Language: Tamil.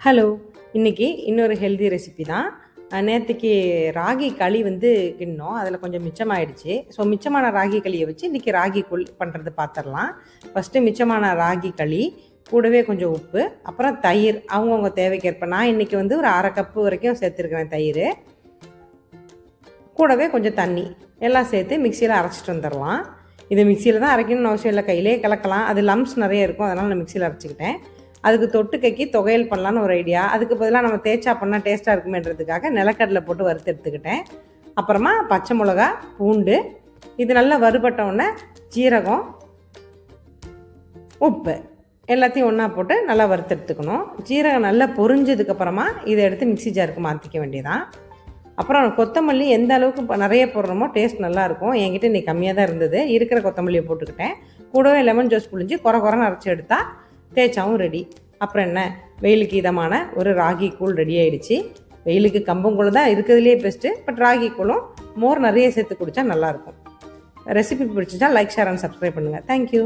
ஹலோ, இன்றைக்கி இன்னொரு ஹெல்தி ரெசிபி தான். நேற்றுக்கு ராகி களி கிண்ணோம், அதில் கொஞ்சம் மிச்சமாயிடுச்சு. ஸோ மிச்சமான ராகி களியை வச்சு இன்றைக்கி ராகி கூழ் பண்ணுறது பார்த்துடலாம். ஃபஸ்ட்டு மிச்சமான ராகி களி கூடவே கொஞ்சம் உப்பு, அப்புறம் தயிர் அவங்கவுங்க தேவைக்கேற்ப. நான் இன்றைக்கி ஒரு 1/2 கப்பு வரைக்கும் சேர்த்துருக்கிறேன் தயிர். கூடவே கொஞ்சம் தண்ணி எல்லாம் சேர்த்து மிக்சியில் அரைச்சிட்டு வந்துடலாம். இது மிக்சியில் தான் அரைக்கணும்னு அவசியம் இல்லை, கையிலே கலக்கலாம். அது லம்ஸ் நிறைய இருக்கும், அதனால் நான் மிக்சியில் அரைச்சிக்கிட்டேன். அதுக்கு தொட்டுக்கைக்கு தொகையல் பண்ணலான்னு ஒரு ஐடியா. அதுக்கு பதிலாக நம்ம தேய்ச்சா பண்ணால் டேஸ்ட்டாக இருக்குமேன்றதுக்காக நிலக்கடலை போட்டு வறுத்து எடுத்துக்கிட்டேன். அப்புறமா பச்சை மிளகா, பூண்டு, இது நல்லா வறுபட்டவுடனே ஜீரகம், உப்பு எல்லாத்தையும் ஒன்றா போட்டு நல்லா வறுத்து எடுத்துக்கணும். ஜீரகம் நல்லா பொரிஞ்சதுக்கப்புறமா இதை எடுத்து மிக்சி ஜாருக்கு மாற்றிக்க வேண்டியதான். அப்புறம் கொத்தமல்லி எந்த அளவுக்கு நிறைய போடுறோமோ டேஸ்ட் நல்லாயிருக்கும். என்கிட்ட இன்றைக்கி கம்மியாக தான் இருந்தது, இருக்கிற கொத்தமல்லியை போட்டுக்கிட்டேன். கூடவே லெமன் ஜூஸ் புழிஞ்சு குறைன்னு அரைச்சி எடுத்தால் தேய்ச்சாவும் ரெடி. அப்புறம் என்ன, வெயிலுக்கு இதமான ஒரு ராகி கூழ் ரெடி ஆகிடுச்சு. வெயிலுக்கு கம்பங்கூழ் தான் இருக்கிறதுலே பெஸ்ட்டு, பட் ராகி கூழும் மோர் நிறைய சேர்த்து குடித்தா நல்லாயிருக்கும். ரெசிபி பிடிச்சிச்சா லைக், ஷேர் அண்ட் சப்ஸ்கிரைப் பண்ணுங்கள். தேங்க்யூ.